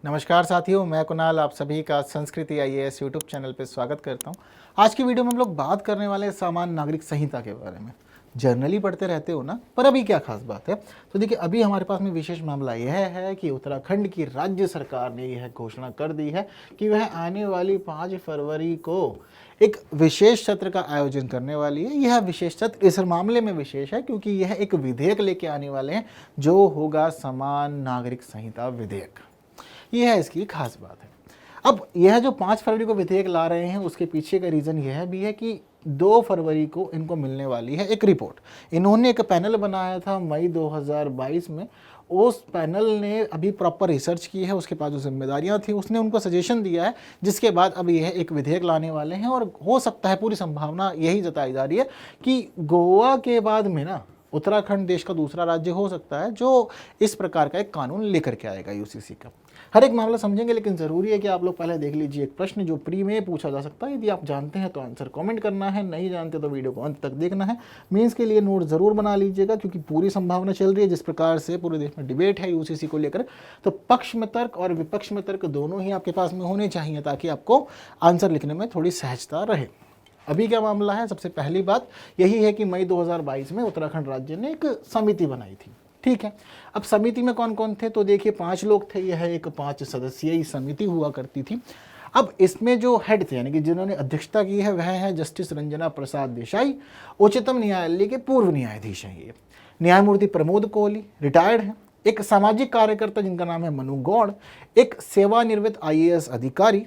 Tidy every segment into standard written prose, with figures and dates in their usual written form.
नमस्कार साथियों, मैं कुणाल आप सभी का संस्कृति आईएएस यूट्यूब चैनल पर स्वागत करता हूं। आज की वीडियो में हम लोग बात करने वाले हैं सामान्य नागरिक संहिता के बारे में। जर्नली पढ़ते रहते हो ना, पर अभी क्या खास बात है। तो देखिए, अभी हमारे पास में विशेष मामला यह है कि उत्तराखंड की राज्य सरकार ने यह घोषणा कर दी है कि वह आने वाली 5 फरवरी को एक विशेष सत्र का आयोजन करने वाली है। यह विशेष सत्र इस मामले में विशेष है क्योंकि यह एक विधेयक लेके आने वाले हैं जो होगा समान नागरिक संहिता विधेयक। यह है इसकी खास बात है। अब यह जो 5 फरवरी को विधेयक ला रहे हैं उसके पीछे का रीज़न यह भी है कि 2 फरवरी को इनको मिलने वाली है एक रिपोर्ट। इन्होंने एक पैनल बनाया था मई 2022 में। उस पैनल ने अभी प्रॉपर रिसर्च की है, उसके पास जो जिम्मेदारियां थी उसने उनको सजेशन दिया है, जिसके बाद अब यह एक विधेयक लाने वाले हैं। और हो सकता है, पूरी संभावना यही जताई जा रही है कि गोवा के बाद में ना उत्तराखंड देश का दूसरा राज्य हो सकता है जो इस प्रकार का एक कानून लेकर के आएगा यूसीसी का। हर एक मामला समझेंगे, लेकिन ज़रूरी है कि आप लोग पहले देख लीजिए एक प्रश्न जो प्री में पूछा जा सकता है। यदि आप जानते हैं तो आंसर कमेंट करना है, नहीं जानते तो वीडियो को अंत तक देखना है। मेंस के लिए नोट ज़रूर बना लीजिएगा क्योंकि पूरी संभावना चल रही है जिस प्रकार से पूरे देश में डिबेट है यूसीसी को लेकर, तो पक्ष में तर्क और विपक्ष में तर्क दोनों ही आपके पास में होने चाहिए ताकि आपको आंसर लिखने में थोड़ी सहजता रहे। अभी क्या मामला है, सबसे पहली बात यही है कि मई 2022 में उत्तराखंड राज्य ने एक समिति बनाई थी। ठीक है, अब समिति में कौन कौन थे, तो देखिए 5 लोग थे। यह एक 5 सदस्यीय समिति हुआ करती थी। अब इसमें जो हेड थे यानी कि जिन्होंने अध्यक्षता की है वह है जस्टिस रंजना प्रसाद देसाई, उच्चतम न्यायालय के पूर्व न्यायाधीश हैं। ये न्यायमूर्ति प्रमोद कोहली रिटायर्ड हैं, एक सामाजिक कार्यकर्ता जिनका नाम है मनु गौड़, एक सेवानिवृत्त IAS अधिकारी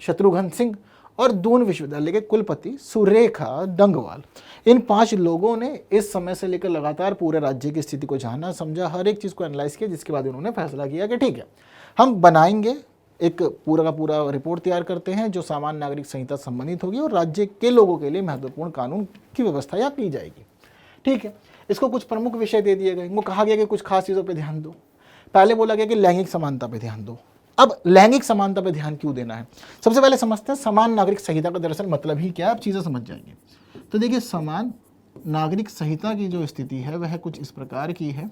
शत्रुघ्न सिंह और दून विश्वविद्यालय के कुलपति सुरेखा डंगवाल। इन 5 लोगों ने इस समय से लेकर लगातार पूरे राज्य की स्थिति को जाना, समझा, हर एक चीज़ को एनालाइज किया, जिसके बाद उन्होंने फैसला किया कि ठीक है, हम बनाएंगे एक पूरा का पूरा रिपोर्ट तैयार करते हैं जो सामान्य नागरिक संहिता संबंधित होगी और राज्य के लोगों के लिए महत्वपूर्ण कानून की व्यवस्था यहाँ की जाएगी। ठीक है, इसको कुछ प्रमुख विषय दे दिए गए। इनको कहा गया कि कुछ खास चीज़ों पर ध्यान दो। पहले बोला गया कि लैंगिक समानता पर ध्यान दो। अब लैंगिक समानता पर ध्यान क्यों देना है, सबसे पहले समझते हैं समान नागरिक संहिता का दरअसल मतलब ही क्या है। आप चीज़ें समझ जाएंगे। तो देखिए, समान नागरिक संहिता की जो स्थिति है वह कुछ इस प्रकार की है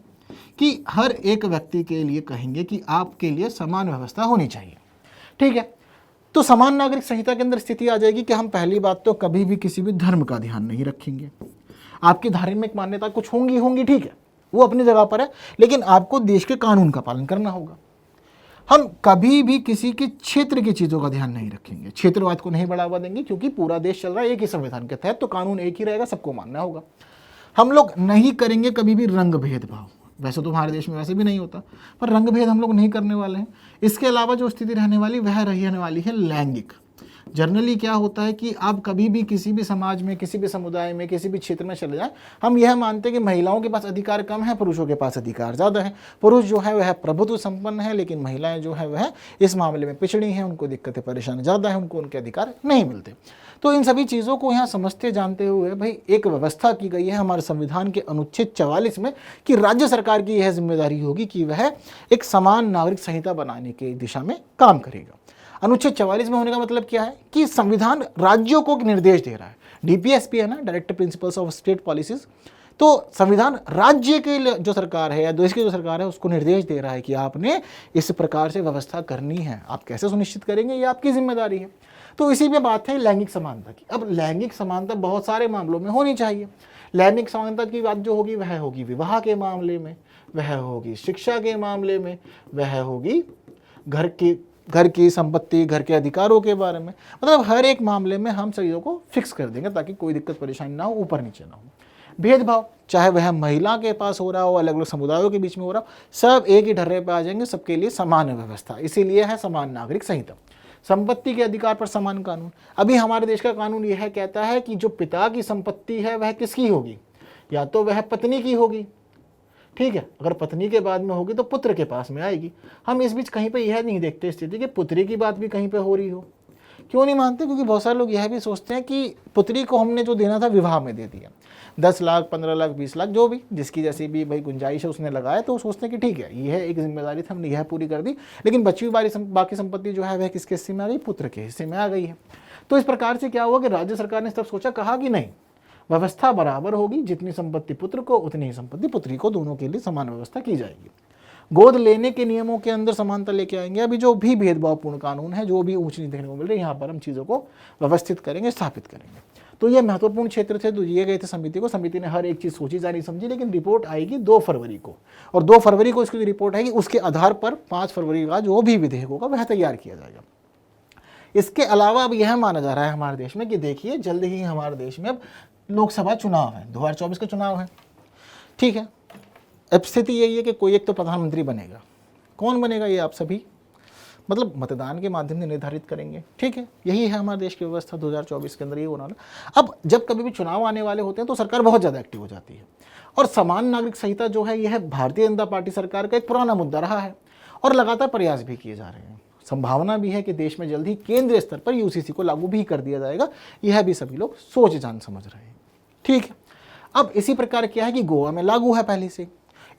कि हर एक व्यक्ति के लिए कहेंगे कि आपके लिए समान व्यवस्था होनी चाहिए। ठीक है, तो समान नागरिक संहिता के अंदर स्थिति आ जाएगी कि हम पहली बात तो कभी भी किसी भी धर्म का ध्यान नहीं रखेंगे। आपकी धार्मिक मान्यता कुछ होंगी, ठीक है, वो अपनी जगह पर है, लेकिन आपको देश के कानून का पालन करना होगा। हम कभी भी किसी के क्षेत्र की चीज़ों का ध्यान नहीं रखेंगे, क्षेत्रवाद को नहीं बढ़ावा देंगे क्योंकि पूरा देश चल रहा है एक ही संविधान के तहत, तो कानून एक ही रहेगा, सबको मानना होगा। हम लोग नहीं करेंगे कभी भी रंग भेदभाव, वैसे तो हमारे देश में वैसे भी नहीं होता, पर रंग भेद हम लोग नहीं करने वाले हैं। इसके अलावा जो स्थिति रहने वाली वह रहने वाली है लैंगिक। जनरली क्या होता है कि आप कभी भी किसी भी समाज में, किसी भी समुदाय में, किसी भी क्षेत्र में चले जाएं, हम यह मानते हैं कि महिलाओं के पास अधिकार कम है, पुरुषों के पास अधिकार ज़्यादा है। पुरुष जो है वह प्रभुत्व संपन्न है, लेकिन महिलाएं जो है वह इस मामले में पिछड़ी हैं, उनको दिक्कतें परेशानी ज़्यादा है, उनको उनके अधिकार नहीं मिलते। तो इन सभी चीज़ों को यहाँ समझते जानते हुए भाई एक व्यवस्था की गई है हमारे संविधान के अनुच्छेद 44 में कि राज्य सरकार की यह जिम्मेदारी होगी कि वह एक समान नागरिक संहिता बनाने की दिशा में काम करेगा। अनुच्छेद 44 में होने का मतलब क्या है कि संविधान राज्यों को निर्देश दे रहा है। DPSP है ना, directive principles of state policies. तो संविधान राज्य के जो सरकार है या देश की जो सरकार है उसको निर्देश दे रहा है कि आपने इस प्रकार से व्यवस्था करनी है। आप कैसे सुनिश्चित करेंगे ये आपकी जिम्मेदारी है। तो इसी में बात है लैंगिक समानता की। अब लैंगिक समानता बहुत सारे मामलों में होनी चाहिए। लैंगिक समानता की बात जो होगी वह होगी विवाह के मामले में, वह होगी शिक्षा के मामले में, वह होगी घर की संपत्ति, घर के अधिकारों के बारे में। मतलब हर एक मामले में हम चीज़ों को फिक्स कर देंगे ताकि कोई दिक्कत परेशानी ना हो, ऊपर नीचे ना हो। भेदभाव चाहे वह महिला के पास हो रहा हो, अलग अलग समुदायों के बीच में हो रहा हो, सब एक ही ढर्रे पर आ जाएंगे, सबके लिए समान व्यवस्था। इसीलिए है समान नागरिक संहिता। संपत्ति के अधिकार पर समान कानून। अभी हमारे देश का कानून यह कहता है कि जो पिता की संपत्ति है वह किसकी होगी, या तो वह पत्नी की होगी, ठीक है, अगर पत्नी के बाद में होगी तो पुत्र के पास में आएगी। हम इस बीच कहीं पे यह नहीं देखते स्थिति कि पुत्री की बात भी कहीं पे हो रही हो। क्यों नहीं मानते, क्योंकि बहुत सारे लोग यह भी सोचते हैं कि पुत्री को हमने जो देना था विवाह में दे दिया, 10 लाख 15 लाख 20 लाख जो भी जिसकी जैसी भी भाई गुंजाइश है उसने लगाया, तो सोचते हैं कि ठीक है यह एक जिम्मेदारी थी, हमने यह पूरी कर दी, लेकिन बची हुई बाकी संपत्ति जो है वह किसके हिस्से में आ गई, पुत्र के हिस्से में आ गई है। तो इस प्रकार से क्या हुआ कि राज्य सरकार ने तब सोचा, कहा कि नहीं, व्यवस्था बराबर होगी, जितनी संपत्ति पुत्र को उतनी ही संपत्ति पुत्री को, दोनों के लिए समान व्यवस्था की जाएगी। गोद लेने के नियमों के अंदर समानता लेके आएंगे। अभी जो भी भेदभावपूर्ण कानून है, जो भी ऊंच नीच देखने को मिल रही है, यहाँ पर हम चीज़ों को व्यवस्थित करेंगे, स्थापित करेंगे। तो ये महत्वपूर्ण क्षेत्र थे, तो दिए गए थे समिति को। समिति ने हर एक चीज़ सोची जानी समझी, लेकिन रिपोर्ट आएगी 2 फरवरी को, और 2 फरवरी को इसकी रिपोर्ट आएगी। उसके आधार पर 5 फरवरी का जो भी विधेयक होगा वह तैयार किया जाएगा। इसके अलावा अब यह माना जा रहा है हमारे देश में कि देखिए जल्द ही हमारे देश में अब लोकसभा चुनाव है, 2024 का चुनाव है, ठीक है। अब स्थिति यही है कि कोई एक तो प्रधानमंत्री बनेगा। कौन बनेगा ये आप सभी मतलब मतदान के माध्यम से निर्धारित करेंगे, ठीक है। यही है हमारे देश की व्यवस्था 2024 के अंदर ये होना। अब जब कभी भी चुनाव आने वाले होते हैं तो सरकार बहुत ज़्यादा एक्टिव हो जाती है, और समान नागरिक संहिता जो है यह भारतीय जनता पार्टी सरकार का एक पुराना मुद्दा रहा है, और लगातार प्रयास भी किए जा रहे हैं। संभावना भी है कि देश में जल्द ही केंद्रीय स्तर पर यूसीसी को लागू भी कर दिया जाएगा, यह भी सभी लोग सोच जान समझ रहे हैं, ठीक है। अब इसी प्रकार क्या है कि गोवा में लागू है पहले से,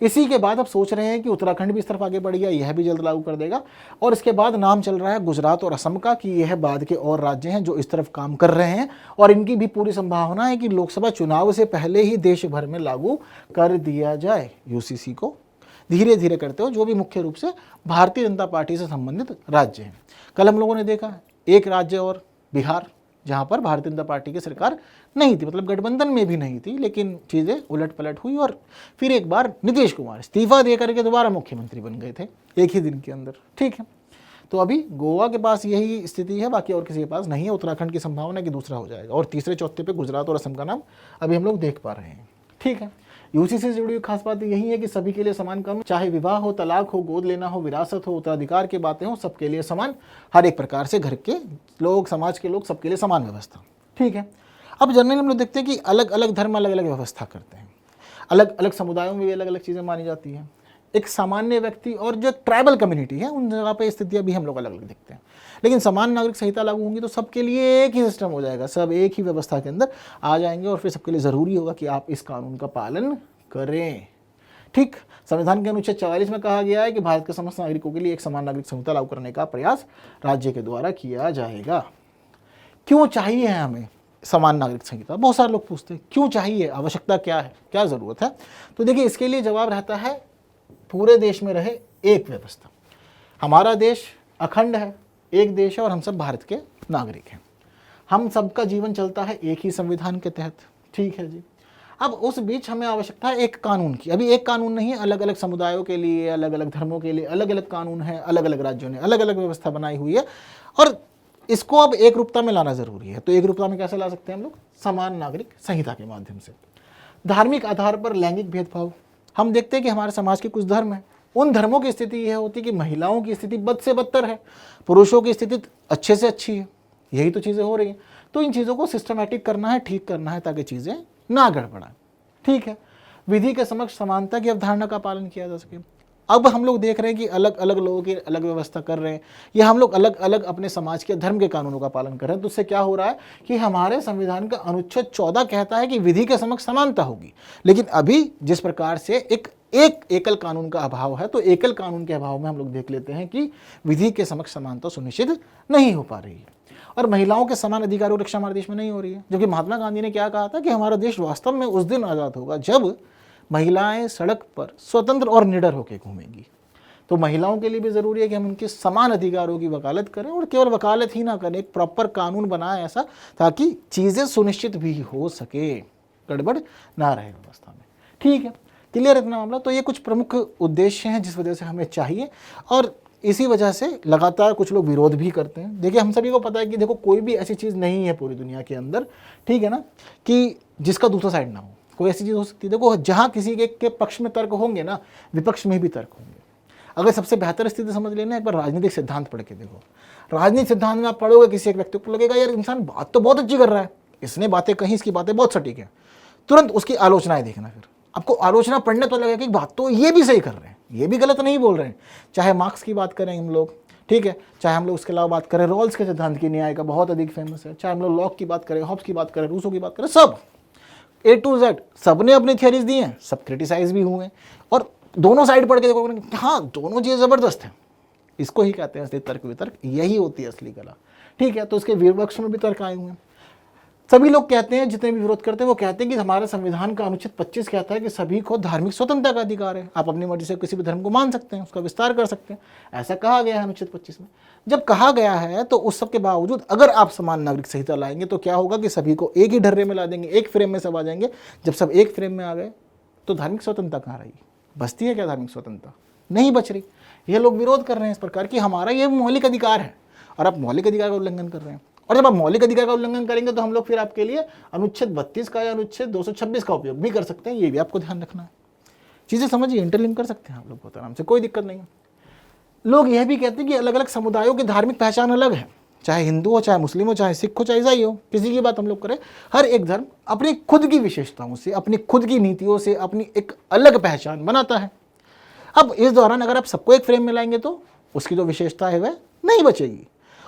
इसी के बाद अब सोच रहे हैं कि उत्तराखंड भी इस तरफ आगे बढ़ गया, यह भी जल्द लागू कर देगा, और इसके बाद नाम चल रहा है गुजरात और असम का कि यह बाद के और राज्य हैं जो इस तरफ काम कर रहे हैं, और इनकी भी पूरी संभावना है कि लोकसभा चुनाव से पहले ही देश भर में लागू कर दिया जाए यूसीसी को, धीरे धीरे करते हो, जो भी मुख्य रूप से भारतीय जनता पार्टी से संबंधित राज्य हैं। कल हम लोगों ने देखा एक राज्य और बिहार, जहाँ पर भारतीय जनता पार्टी की सरकार नहीं थी, मतलब गठबंधन में भी नहीं थी, लेकिन चीज़ें उलट पलट हुई और फिर एक बार नीतीश कुमार इस्तीफा दे करके दोबारा मुख्यमंत्री बन गए थे एक ही दिन के अंदर, ठीक है। तो अभी गोवा के पास यही स्थिति है, बाकी और किसी के पास नहीं है। उत्तराखंड की संभावना है कि दूसरा हो जाएगा, और तीसरे चौथे पे गुजरात और असम का नाम अभी हम लोग देख पा रहे हैं, ठीक है। यूसीसी से जुड़ी हुई खास बात यही है कि सभी के लिए समान कानून, चाहे विवाह हो, तलाक हो, गोद लेना हो, विरासत हो, उत्तराधिकार की बातें हो, सबके लिए समान, हर एक प्रकार से घर के लोग, समाज के लोग, सबके लिए समान व्यवस्था, ठीक है। अब जनरली हम लोग देखते हैं कि अलग अलग धर्म अलग अलग व्यवस्था करते हैं, अलग अलग समुदायों में भी अलग अलग चीज़ें मानी जाती हैं। एक सामान्य व्यक्ति और जो ट्राइबल कम्युनिटी है उन जगह पे स्थितियाँ भी हम लोग अलग अलग देखते हैं, लेकिन समान नागरिक संहिता लागू होंगी तो सबके लिए एक ही सिस्टम हो जाएगा, सब एक ही व्यवस्था के अंदर आ जाएंगे, और फिर सबके लिए ज़रूरी होगा कि आप इस कानून का पालन करें, ठीक। संविधान के अनुच्छेद 44 में कहा गया है कि भारत के समस्त नागरिकों के लिए एक समान नागरिक संहिता लागू करने का प्रयास राज्य के द्वारा किया जाएगा। क्यों चाहिए हमें समान नागरिक संहिता? बहुत सारे लोग पूछते हैं क्यों चाहिए, आवश्यकता क्या है, क्या ज़रूरत है? तो देखिए इसके लिए जवाब रहता है पूरे देश में रहे एक व्यवस्था। हमारा देश अखंड है, एक देश है, और हम सब भारत के नागरिक हैं। हम सबका जीवन चलता है एक ही संविधान के तहत, ठीक है जी। अब उस बीच हमें आवश्यकता है एक कानून की। अभी एक कानून नहीं है, अलग अलग समुदायों के लिए, अलग अलग धर्मों के लिए अलग अलग कानून है, अलग अलग राज्यों ने अलग अलग व्यवस्था बनाई हुई है, और इसको अब एक रूपता में लाना जरूरी है। तो एक रूपता में कैसे ला सकते हैं हम लोग? समान नागरिक संहिता के माध्यम से। धार्मिक आधार पर लैंगिक भेदभाव, हम देखते हैं कि हमारे समाज के कुछ धर्म हैं, उन धर्मों की स्थिति यह होती है कि महिलाओं की स्थिति बद से बदतर है, पुरुषों की स्थिति अच्छे से अच्छी है। यही तो चीज़ें हो रही हैं। तो इन चीज़ों को सिस्टमैटिक करना है, ठीक करना है, ताकि चीज़ें ना गड़बड़ाएं, ठीक है। विधि के समक्ष समानता की अवधारणा का पालन किया जा सके। अब हम लोग देख रहे हैं कि अलग अलग लोगों की अलग व्यवस्था कर रहे हैं, या हम लोग अलग अलग अपने समाज के धर्म के कानूनों का पालन कर रहे हैं। तो उससे क्या हो रहा है कि हमारे संविधान का अनुच्छेद 14 कहता है कि विधि के समक्ष समानता होगी, लेकिन अभी जिस प्रकार से एक एकल कानून का अभाव है, तो एकल कानून के अभाव में हम लोग देख लेते हैं कि विधि के समक्ष समानता सुनिश्चित नहीं हो पा रही है, और महिलाओं के समान अधिकारों की रक्षा हमारे देश में नहीं हो रही है। जबकि महात्मा गांधी ने क्या कहा था कि हमारा देश वास्तव में उस दिन आज़ाद होगा जब महिलाएं सड़क पर स्वतंत्र और निडर होकर घूमेंगी। तो महिलाओं के लिए भी ज़रूरी है कि हम उनके समान अधिकारों की वकालत करें, और केवल वकालत ही ना करें, एक प्रॉपर कानून बनाएं ऐसा ताकि चीज़ें सुनिश्चित भी हो सके, गड़बड़ ना रहे व्यवस्था में, ठीक है। क्लियर इतना मामला? तो ये कुछ प्रमुख उद्देश्य हैं जिस वजह से हमें चाहिए, और इसी वजह से लगातार कुछ लोग विरोध भी करते हैं। देखिए हम सभी को पता है कि देखो कोई भी ऐसी चीज़ नहीं है पूरी दुनिया के अंदर, ठीक है ना, कि जिसका दूसरा साइड ना हो। कोई ऐसी चीज़ हो सकती है, देखो जहाँ किसी के पक्ष में तर्क होंगे ना, विपक्ष में भी तर्क होंगे। अगर सबसे बेहतर स्थिति समझ लेना, एक बार राजनीतिक सिद्धांत पढ़ के देखो। राजनीतिक सिद्धांत में आप पढ़ोगे, किसी एक व्यक्ति को लगेगा यार इंसान बात तो बहुत अच्छी कर रहा है, इसने बातें कहीं, इसकी बातें बहुत सटीक है, तुरंत उसकी आलोचनाएं देखना। फिर आपको आलोचना पढ़ने तो लगेगा कि बात तो ये भी सही कर रहे हैं, ये भी गलत नहीं बोल रहे हैं। चाहे मार्क्स की बात करें हम लोग, ठीक है, चाहे हम लोग उसके अलावा बात करें रॉल्स के सिद्धांत की, न्याय का बहुत अधिक फेमस है, चाहे हम लोग लॉक की बात करें, हॉब्स की बात करें, रूसो की बात करें, सब A to Z सब ने अपनी थियरीज दी हैं, सब क्रिटिसाइज भी हुए, और दोनों साइड पढ़ के देखो, हाँ दोनों चीज़ ज़बरदस्त है। इसको ही कहते हैं असली तर्क वितर्क, यही होती है असली कला, ठीक है। तो उसके विपक्ष में भी तर्क आए हुए हैं। सभी लोग कहते हैं, जितने भी विरोध करते हैं वो कहते हैं कि हमारा संविधान का अनुच्छेद 25 कहता है कि सभी को धार्मिक स्वतंत्रता का अधिकार है, आप अपनी मर्जी से किसी भी धर्म को मान सकते हैं, उसका विस्तार कर सकते हैं, ऐसा कहा गया है अनुच्छेद 25 में। जब कहा गया है तो उस सब के बावजूद अगर आप समान नागरिक संहिता लाएंगे तो क्या होगा कि सभी को एक ही ढर्रे में ला देंगे, एक फ्रेम में सब आ जाएंगे। जब सब एक फ्रेम में आ गए तो धार्मिक स्वतंत्रता कहाँ रही? बचती है क्या धार्मिक स्वतंत्रता? नहीं बच रही। ये लोग विरोध कर रहे हैं इस प्रकार की हमारा ये मौलिक अधिकार है और आप मौलिक अधिकार का उल्लंघन कर रहे हैं। और जब आप मौलिक अधिकार का उल्लंघन करेंगे तो हम लोग फिर आपके लिए अनुच्छेद 32 का या अनुच्छेद 226 का उपयोग भी कर सकते हैं। ये भी आपको ध्यान रखना है। चीज़ें समझिए, इंटरलिंक कर सकते हैं आप लोग बहुत आराम से, कोई दिक्कत नहीं है। लोग यह भी कहते हैं कि अलग अलग समुदायों की धार्मिक पहचान अलग है, चाहे हिंदू हो, चाहे मुस्लिम हो, चाहे सिख हो, चाहे ईसाई हो, किसी की बात हम लोग करें, हर एक धर्म अपनी खुद की विशेषताओं से, अपनी खुद की नीतियों से अपनी एक अलग पहचान बनाता है। अब इस दौरान अगर आप सबको एक फ्रेम में लाएंगे तो उसकी जो विशेषता है वह नहीं बचेगी,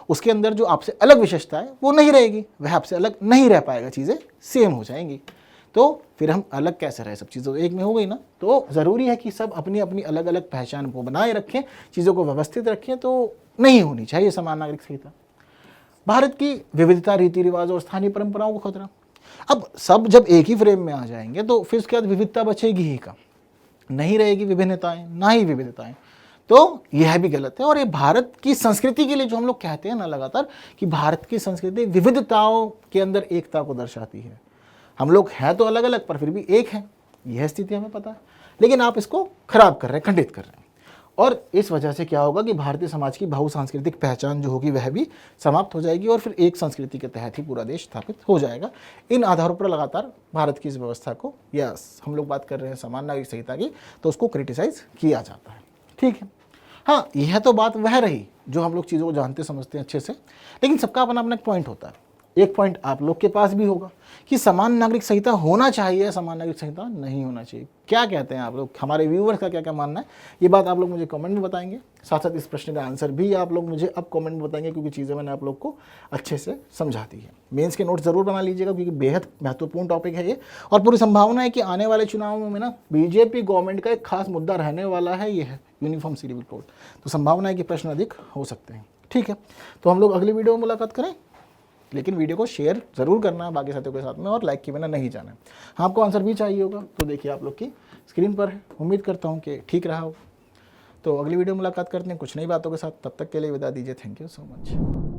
उसके अंदर जो आपसे अलग विशेषता है वो नहीं रहेगी, वह आपसे अलग नहीं रह पाएगा, चीज़ें सेम हो जाएंगी। तो फिर हम अलग कैसे रहे? सब चीज़ें एक में हो गई ना। तो ज़रूरी है कि सब अपनी अपनी अलग अलग पहचान को बनाए रखें, चीज़ों को व्यवस्थित रखें, तो नहीं होनी चाहिए समान नागरिक संहिता। भारत की विविधता, रीति रिवाज और स्थानीय परंपराओं को खतरा। अब सब जब एक ही फ्रेम में आ जाएंगे तो फिर उसके बाद विविधता बचेगी ही कहाँ? नहीं रहेगी विभिन्नताएं, ना ही विविधताएं। तो यह भी गलत है। और ये भारत की संस्कृति के लिए जो हम लोग कहते हैं ना लगातार कि भारत की संस्कृति विविधताओं के अंदर एकता को दर्शाती है। हम लोग हैं तो अलग अलग पर फिर भी एक हैं, यह स्थिति हमें पता है, लेकिन आप इसको खराब कर रहे हैं, खंडित कर रहे हैं। और इस वजह से क्या होगा कि भारतीय समाज की बहुसांस्कृतिक पहचान जो होगी वह भी समाप्त हो जाएगी और फिर एक संस्कृति के तहत ही पूरा देश स्थापित हो जाएगा। इन आधारों पर लगातार भारत की इस व्यवस्था को, या हम लोग बात कर रहे हैं समान नागरिक संहिता की, तो उसको क्रिटिसाइज किया जाता है। ठीक है, हाँ, यह तो बात वह रही जो हम लोग चीज़ों को जानते समझते हैं अच्छे से, लेकिन सबका अपना अपना एक पॉइंट होता है। एक पॉइंट आप लोग के पास भी होगा कि समान नागरिक संहिता होना चाहिए, समान नागरिक संहिता नहीं होना चाहिए। क्या कहते हैं आप लोग, हमारे व्यूअर्स का क्या क्या मानना है, ये बात आप लोग मुझे कमेंट में बताएंगे। साथ साथ इस प्रश्न का आंसर भी आप लोग मुझे अब कमेंट में बताएंगे, क्योंकि चीज़ें मैंने आप लोग को अच्छे से समझा दी है। मेंस के नोट जरूर बना लीजिएगा, क्योंकि बेहद महत्वपूर्ण टॉपिक है ये, और पूरी संभावना है कि आने वाले चुनावों में ना बीजेपी गवर्नमेंट का एक खास मुद्दा रहने वाला है, ये है यूनिफॉर्म सिविल कोड। तो संभावना है कि प्रश्न अधिक हो सकते हैं। ठीक है, तो हम लोग अगली वीडियो में मुलाकात करें, लेकिन वीडियो को शेयर ज़रूर करना है बाकी साथियों के साथ में, और लाइक के बिना नहीं जाना है। हाँ, आपको आंसर भी चाहिए होगा तो देखिए आप लोग की स्क्रीन पर है। उम्मीद करता हूँ कि ठीक रहा हो। तो अगली वीडियो में मुलाकात करते हैं कुछ नई बातों के साथ। तब तक के लिए विदा दीजिए। Thank you so much.